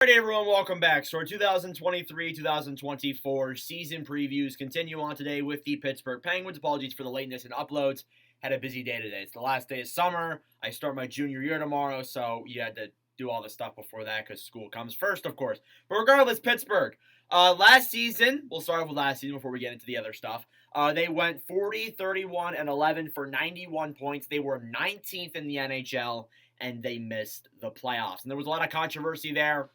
All right, everyone, welcome back. So our 2023-2024 season previews continue on today with the Pittsburgh Penguins. Apologies for the lateness in uploads. Had a busy day today. It's the last day of summer. I start my junior year tomorrow, so you had to do all the stuff before that because school comes first, of course. But regardless, Pittsburgh. Last season, we'll start off with last season before we get into the other stuff. They went 40, 31, and 11 for 91 points. They were 19th in the NHL, and they missed the playoffs. And there was a lot of controversy there.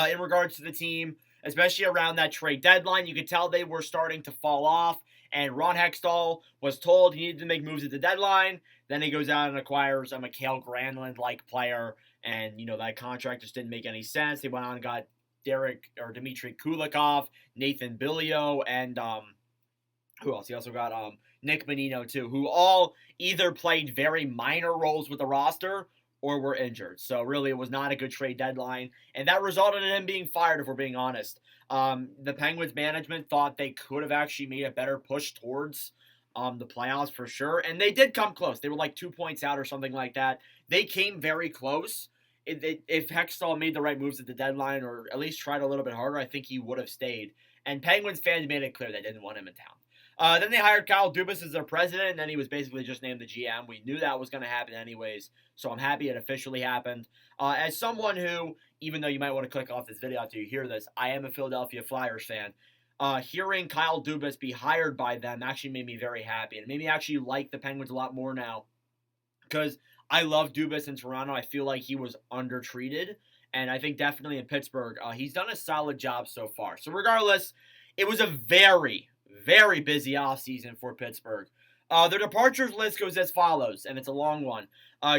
In regards to the team, especially around that trade deadline. You could tell they were starting to fall off, and Ron Hextall was told he needed to make moves at the deadline. Then he goes out and acquires a Mikael Granlund-like player, and, that contract just didn't make any sense. They went on and got Dmitry Kulikov, Nathan Billio, and who else? He also got Nick Bonino, too, who all either played very minor roles with the roster or were injured. So really, it was not a good trade deadline, and that resulted in him being fired, if we're being honest. The Penguins management thought they could have actually made a better push towards the playoffs for sure, and they did come close. They were like 2 points out or something like that. They came very close. If Hextall made the right moves at the deadline, or at least tried a little bit harder, I think he would have stayed. And Penguins fans made it clear they didn't want him in town. Then they hired Kyle Dubas as their president, and then he was basically just named the GM. We knew that was going to happen anyways, so I'm happy it officially happened. As someone who, even though you might want to click off this video after you hear this, I am a Philadelphia Flyers fan. Hearing Kyle Dubas be hired by them actually made me very happy, and made me actually like the Penguins a lot more now, because I love Dubas in Toronto. I feel like he was undertreated, and I think definitely in Pittsburgh, he's done a solid job so far. So regardless, it was a very busy offseason for Pittsburgh. Their departures list goes as follows, and it's a long one.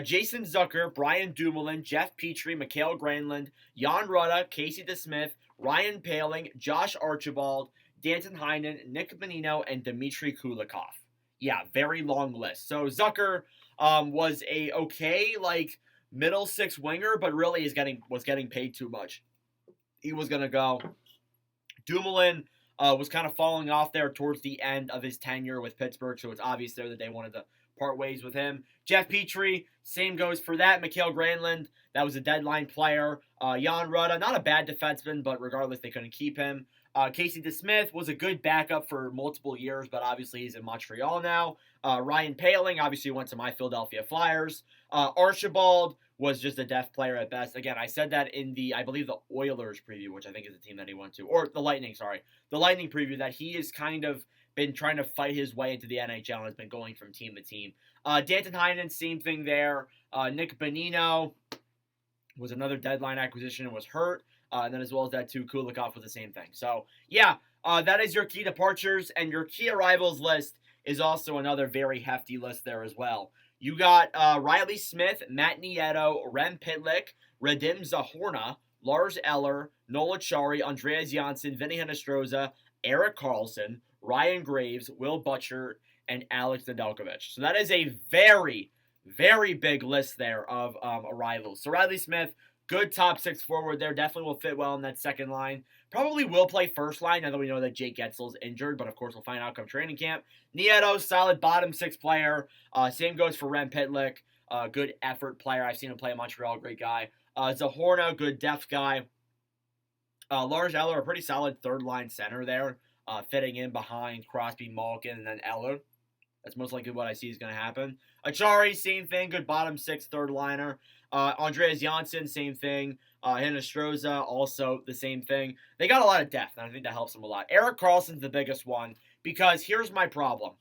Jason Zucker, Brian Dumoulin, Jeff Petrie, Mikael Granlund, Jan Rutta, Casey DeSmith, Ryan Poehling, Josh Archibald, Danton Heinen, Nick Bonino, and Dmitry Kulikov. Yeah, very long list. So Zucker was a okay, middle six winger, but really was getting paid too much. He was going to go. Dumoulin was kind of falling off there towards the end of his tenure with Pittsburgh, so it's obvious there that they wanted to part ways with him. Jeff Petrie, same goes for that. Mikael Granlund, that was a deadline player. Jan Rutta, not a bad defenseman, but regardless, they couldn't keep him. Casey DeSmith was a good backup for multiple years, but obviously he's in Montreal now. Ryan Poehling obviously went to my Philadelphia Flyers. Archibald was just a depth player at best. Again, I said that in I believe the Oilers preview, which I think is the team that he went to, or the Lightning, sorry. The Lightning preview, that he has kind of been trying to fight his way into the NHL and has been going from team to team. Danton Heinen, same thing there. Nick Bonino was another deadline acquisition and was hurt. And then as well as that too, Kulikov was the same thing. So, yeah, that is your key departures, and your key arrivals list is also another very hefty list there as well. You got Riley Smith, Matt Nieto, Rem Pitlick, Radim Zahorna, Lars Eller, Nola Chari, Andreas Janssen, Vinny Hinostroza, Erik Karlsson, Ryan Graves, Will Butcher, and Alex Nedeljkovic. So that is a very big list there of arrivals. So Riley Smith, good top six forward there. Definitely will fit well in that second line. Probably will play first line, now that we know that Jake Getzel's injured, but of course we'll find out come training camp. Nieto, solid bottom six player. Same goes for Rem Pitlick. Good effort player. I've seen him play in Montreal. Great guy. Zahorna, good depth guy. Lars Eller, a pretty solid third line center there. Fitting in behind Crosby, Malkin, and then Eller. That's most likely what I see is going to happen. Achari, same thing. Good bottom six, third liner. Andreas Janssen, same thing. Hinostroza, also the same thing. They got a lot of depth, and I think that helps them a lot. Erik Karlsson's the biggest one, because here's my problem.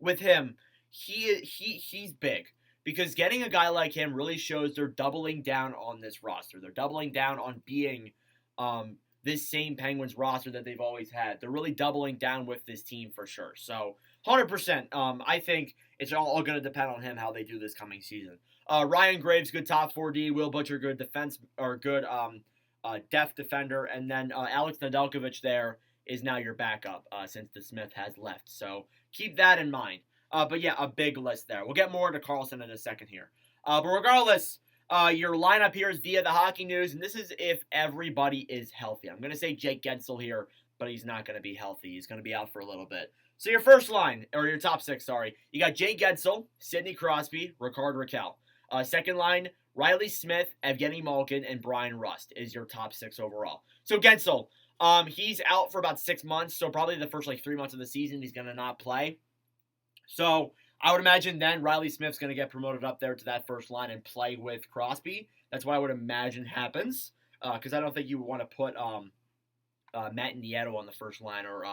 With him, he's big. Because getting a guy like him really shows they're doubling down on this roster. They're doubling down on being this same Penguins roster that they've always had. They're really doubling down with this team for sure. So, 100%. I think it's all going to depend on him how they do this coming season. Ryan Graves, good top 4D. Will Butcher, good defense, or good depth defender. And then Alex Nedeljkovic there is now your backup since DeSmith has left. So keep that in mind. But yeah, a big list there. We'll get more into Karlsson in a second here. But regardless, your lineup here is via the Hockey News, and this is if everybody is healthy. I'm going to say Jake Guentzel here, but he's not going to be healthy. He's going to be out for a little bit. So your first line, or your top six, sorry. You got Jake Guentzel, Sidney Crosby, Rickard Rakell. Second line, Riley Smith, Evgeny Malkin, and Brian Rust is your top 6 overall. So Gensel, he's out for about 6 months, so probably the first 3 months of the season he's going to not play. So I would imagine then Riley Smith's going to get promoted up there to that first line and play with Crosby. That's what I would imagine happens, because I don't think you would want to put Matt Nieto on the first line or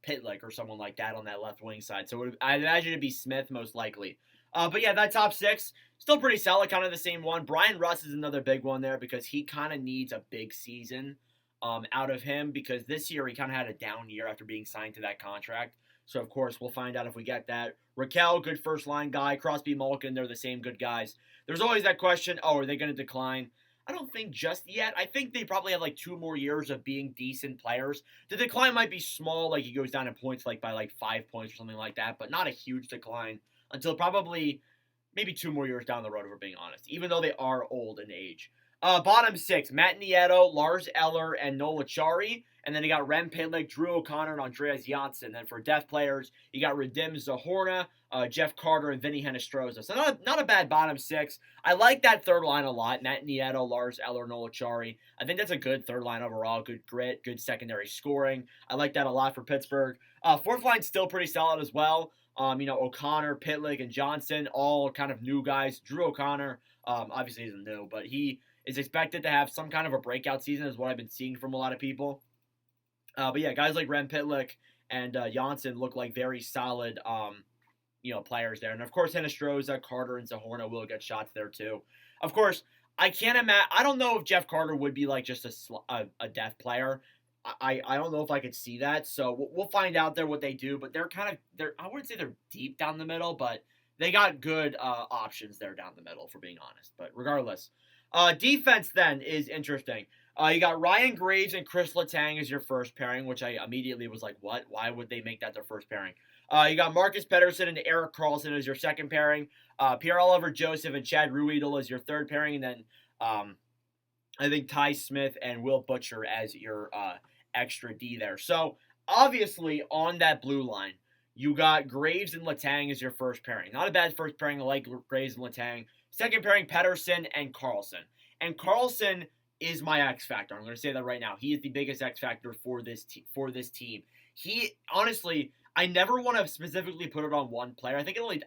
Pitlick or someone like that on that left wing side. So I'd imagine it'd be Smith most likely. But yeah, that top 6, still pretty solid, kind of the same one. Brian Rust is another big one there because he kind of needs a big season out of him, because this year he kind of had a down year after being signed to that contract. So, of course, we'll find out if we get that. Raquel, good first-line guy. Crosby, Malkin, they're the same good guys. There's always that question, are they going to decline? I don't think just yet. I think they probably have 2 more years of being decent players. The decline might be small, he goes down in points by 5 points or something like that, but not a huge decline until probably maybe 2 more years down the road, if we're being honest, even though they are old in age. Bottom 6, Matt Nieto, Lars Eller, and Nola Chari. And then you got Rem Pitlick, Drew O'Connor, and Andreas Janssen. Then for depth players, you got Radim Zahorna, Jeff Carter, and Vinny Henestroza. So not a bad bottom 6. I like that third line a lot. Matt Nieto, Lars Eller, Nola Chari. I think that's a good third line overall. Good grit, good secondary scoring. I like that a lot for Pittsburgh. Fourth line's still pretty solid as well. O'Connor, Pitlick, and Johnson, all kind of new guys. Drew O'Connor, obviously isn't new, but he is expected to have some kind of a breakout season, is what I've been seeing from a lot of people. But yeah, guys like Rem Pitlick and Janssen look like very solid, players there. And of course, Henestroza, Carter, and Zahorna will get shots there too. Of course, I can't imagine. I don't know if Jeff Carter would be just a depth player. I don't know if I could see that. So we'll find out there what they do. But they're I wouldn't say they're deep down the middle, but they got good options there down the middle, for being honest. But regardless, defense then is interesting. You got Ryan Graves and Chris Letang as your first pairing, which I immediately was like, what? Why would they make that their first pairing? You got Marcus Pettersson and Erik Karlsson as your second pairing. Pierre-Olivier Joseph and Chad Ruhwedel as your third pairing. And then I think Ty Smith and Will Butcher as your extra D there. So, obviously, on that blue line, you got Graves and Letang as your first pairing. Not a bad first pairing. I like Graves and Letang. Second pairing, Pettersson and Karlsson. And Karlsson is my X factor. I'm going to say that right now. He is the biggest X factor for this team. He, honestly, I never want to specifically put it on one player.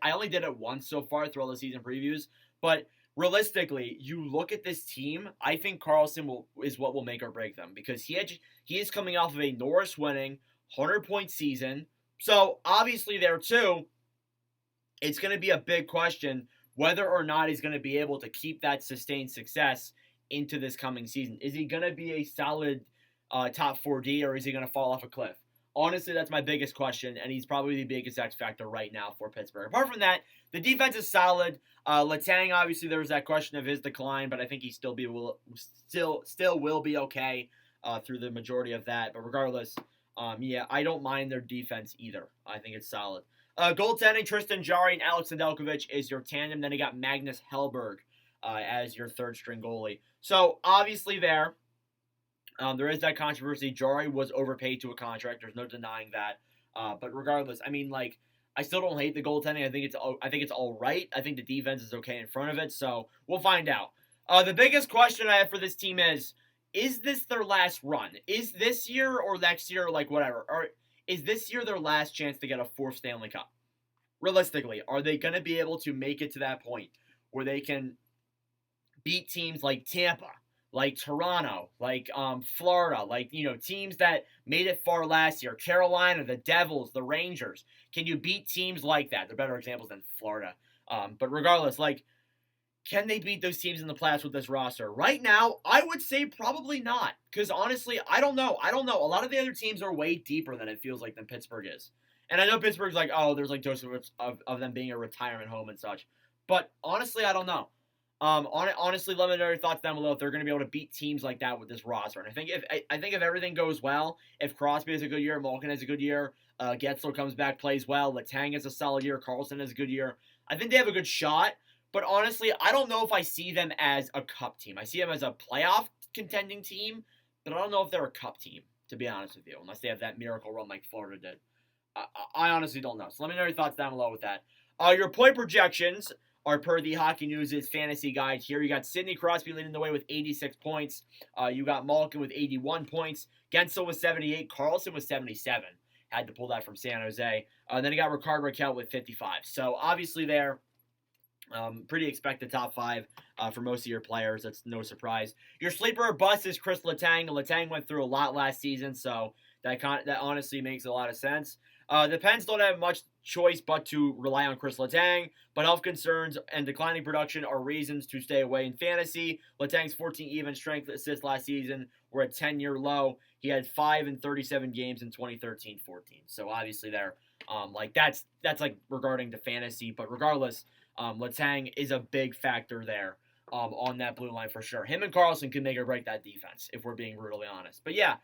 I only did it once so far through all the season previews. But realistically, you look at this team, I think Karlsson is what will make or break them, because he is coming off of a Norris winning 100-point season. So obviously there too, it's going to be a big question whether or not he's going to be able to keep that sustained success into this coming season. Is he going to be a solid top 4D, or is he going to fall off a cliff? Honestly, that's my biggest question, and he's probably the biggest X factor right now for Pittsburgh. Apart from that, the defense is solid. Letang, obviously, there was that question of his decline, but I think he still will be okay through the majority of that. But regardless, I don't mind their defense either. I think it's solid. Goaltending, Tristan Jarry and Alex Nedeljkovic is your tandem. Then you got Magnus Hellberg as your third-string goalie. So, obviously there is that controversy. Jarry was overpaid to a contract. There's no denying that. But regardless, I still don't hate the goaltending. I think it's all right. I think the defense is okay in front of it. So, we'll find out. The biggest question I have for this team is this their last run? Is this year or next year, whatever? Or is this year their last chance to get a 4th Stanley Cup? Realistically, are they going to be able to make it to that point where they can beat teams like Tampa, like Toronto, like Florida, teams that made it far last year, Carolina, the Devils, the Rangers? Can you beat teams like that? They're better examples than Florida. But regardless, can they beat those teams in the playoffs with this roster? Right now, I would say probably not. Because honestly, I don't know. A lot of the other teams are way deeper than it feels like than Pittsburgh is. And I know Pittsburgh's there's doses of them being a retirement home and such. But honestly, I don't know. Honestly, let me know your thoughts down below if they're going to be able to beat teams like that with this roster. And I think if everything goes well, if Crosby has a good year, Malkin has a good year, Getsel comes back, plays well, Letang has a solid year, Karlsson has a good year, I think they have a good shot. But honestly, I don't know if I see them as a cup team. I see them as a playoff contending team, but I don't know if they're a cup team, to be honest with you, unless they have that miracle run like Florida did. I honestly don't know. So let me know your thoughts down below with that. Your point projections are per the Hockey News' fantasy guide here. You got Sidney Crosby leading the way with 86 points. You got Malkin with 81 points. Gensel with 78. Carlson with 77. Had to pull that from San Jose. Then you got Rickard Rakell with 55. So obviously there, pretty expected top 5 for most of your players. That's no surprise. Your sleeper or bust is Chris Letang. Letang went through a lot last season, so that honestly makes a lot of sense. The Pens don't have much choice but to rely on Chris Letang, but health concerns and declining production are reasons to stay away in fantasy. Letang's 14 even strength assists last season were a 10-year low. He had 5 in 37 games in 2013-14. So obviously there, that's like regarding the fantasy, but regardless, Letang is a big factor there on that blue line for sure. Him and Carlson can make or break that defense, if we're being brutally honest. But yeah,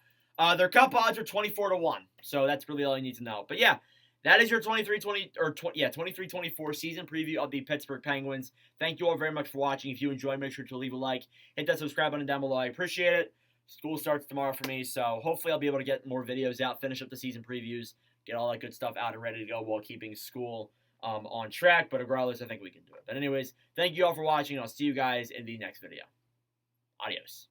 their cup odds are 24-1, so that's really all you need to know. But yeah, that is your 23-24 season preview of the Pittsburgh Penguins. Thank you all very much for watching. If you enjoyed, make sure to leave a like, hit that subscribe button down below. I appreciate it. School starts tomorrow for me, so hopefully I'll be able to get more videos out, finish up the season previews, get all that good stuff out and ready to go while keeping school on track. But regardless, I think we can do it. But anyways, thank you all for watching, and I'll see you guys in the next video. Adios.